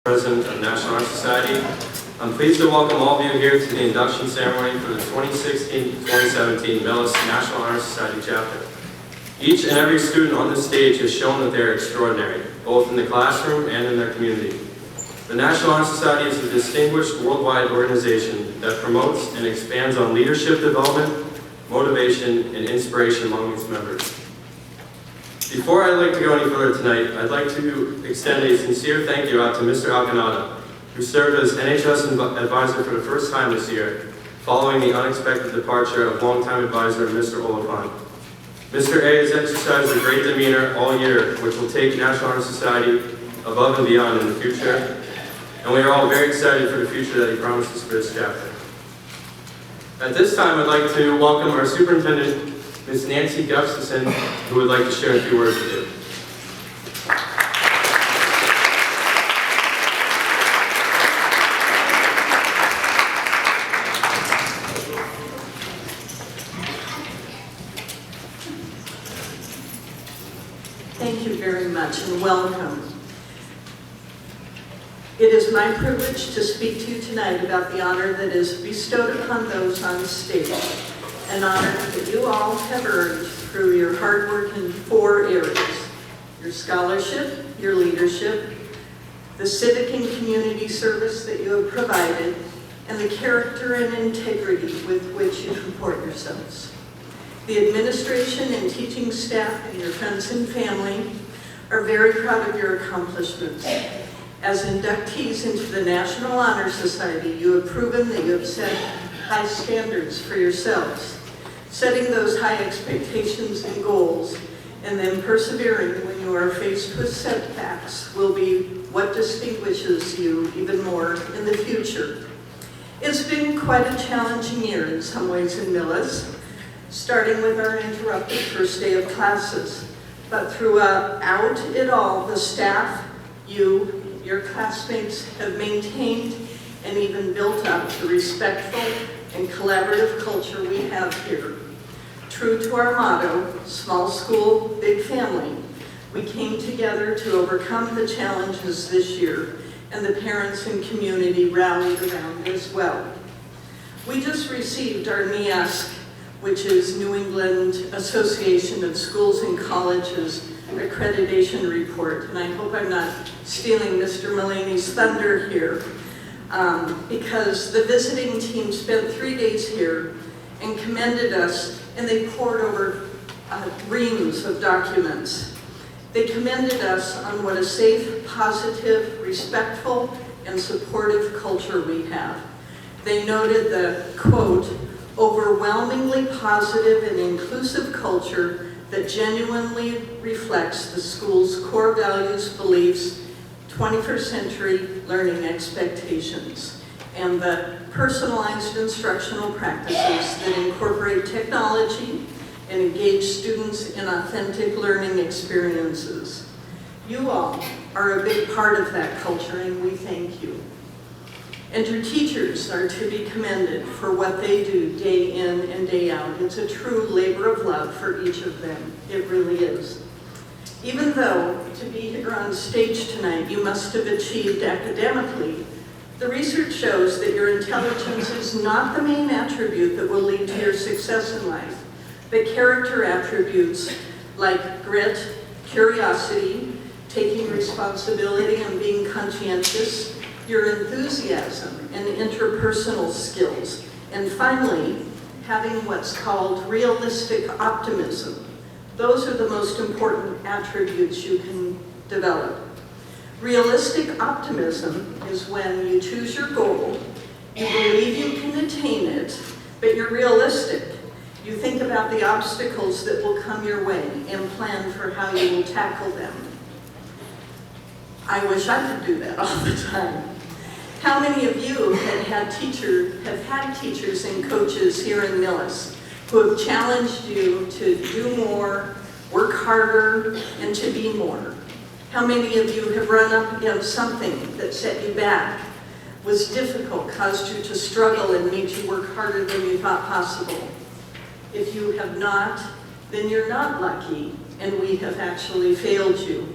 President of National Honor Society. I'm pleased to welcome all of you here to the induction ceremony for the 2016-2017 Millis National Honor Society chapter. Each and every student on this stage has shown that they are extraordinary, both in the classroom and in their community. The National Honor Society is a distinguished worldwide organization that promotes and expands on leadership development, motivation, and inspiration among its members. Before I'd like to go any further tonight, I'd like to extend a sincere thank you out to Mr. Alcanada, who served as NHS Advisor for the first time this year, following the unexpected departure of longtime advisor Mr. Oliphant. Mr. A has exercised a great demeanor all year, which will take National Honor Society above and beyond in the future, and we are all very excited for the future that he promises for this chapter. At this time, I'd like to welcome our Superintendent, Ms. Nancy Gupsterson, who would like to share a few words with you. Thank you very much and welcome. It is my privilege to speak to you tonight about the honor that is bestowed upon those on stage. An honor that you all have earned through your hard work in 4 areas: your scholarship, your leadership, the civic and community service that you have provided, and the character and integrity with which you comport yourselves. The administration and teaching staff and your friends and family are very proud of your accomplishments. As inductees into the National Honor Society, you have proven that you have set high standards for yourselves. Setting those high expectations and goals, and then persevering when you are faced with setbacks, will be what distinguishes you even more in the future. It's been quite a challenging year in some ways in Millis, starting with our interrupted first day of classes. But throughout it all, the staff, your classmates have maintained and even built up the respectful and collaborative culture we have here. True to our motto, small school, big family, we came together to overcome the challenges this year, and the parents and community rallied around as well. We just received our NHS, which is New England Association of Schools and Colleges Accreditation report, and I hope I'm not stealing Mr. Mulaney's thunder here, because the visiting team spent 3 days here and commended us, and they poured over reams of documents. They commended us on what a safe, positive, respectful, and supportive culture we have. They noted the, quote, overwhelmingly positive and inclusive culture that genuinely reflects the school's core values, beliefs, 21st century learning expectations, and the personalized instructional practices that incorporate technology and engage students in authentic learning experiences. You all are a big part of that culture, and we thank you. And your teachers are to be commended for what they do day in and day out. It's a true labor of love for each of them. It really is. Even though to be here on stage tonight you must have achieved academically, the research shows that your intelligence is not the main attribute that will lead to your success in life, but character attributes like grit, curiosity, taking responsibility and being conscientious, your enthusiasm and interpersonal skills, and finally, having what's called realistic optimism. Those are the most important attributes you can develop. Realistic optimism is when you choose your goal, you believe you can attain it, but you're realistic. You think about the obstacles that will come your way and plan for how you will tackle them. I wish I could do that all the time. How many of you have had teachers and coaches here in Millis who have challenged you to do more, work harder, and to be more? How many of you have run up against something that set you back, was difficult, caused you to struggle, and made you work harder than you thought possible? If you have not, then you're not lucky, and we have actually failed you.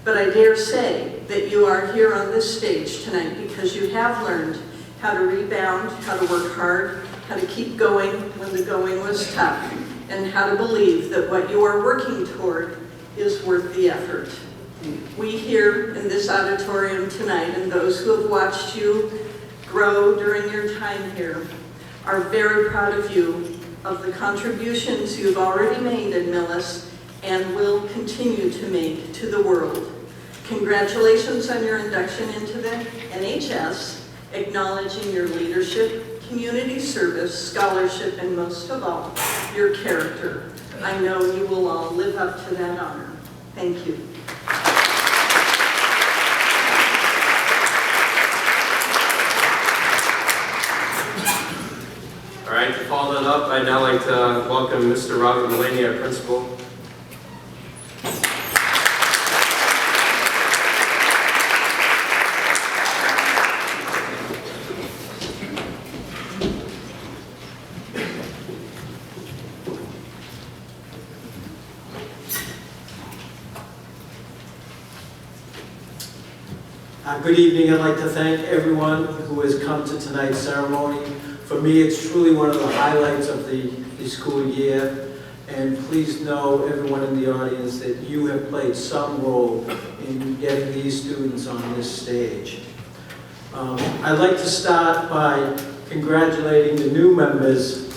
But I dare say that you are here on this stage tonight because you have learned how to rebound, how to work hard, how to keep going when the going was tough, and how to believe that what you are working toward is worth the effort. We here in this auditorium tonight, and those who have watched you grow during your time here, are very proud of you, of the contributions you've already made in Millis and will continue to make to the world. Congratulations on your induction into the NHS, acknowledging your leadership, community service, scholarship, and most of all, your character. I know you will all live up to that honor. Thank you. All right, to follow that up, I'd now like to welcome Mr. Robert Mulaney, our principal. Good evening. I'd like to thank everyone who has come to tonight's ceremony. For me, it's truly one of the highlights of the school year. And please know, everyone in the audience, that you have played some role in getting these students on this stage. I'd like to start by congratulating the new members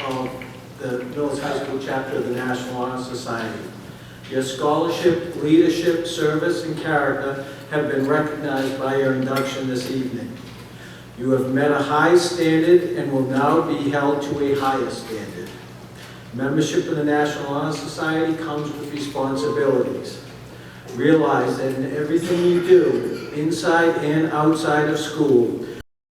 of the Millis High School chapter of the National Honor Society. Your scholarship, leadership, service, and character have been recognized by your induction this evening. You have met a high standard and will now be held to a higher standard. Membership in the National Honor Society comes with responsibilities. Realize that in everything you do, inside and outside of school,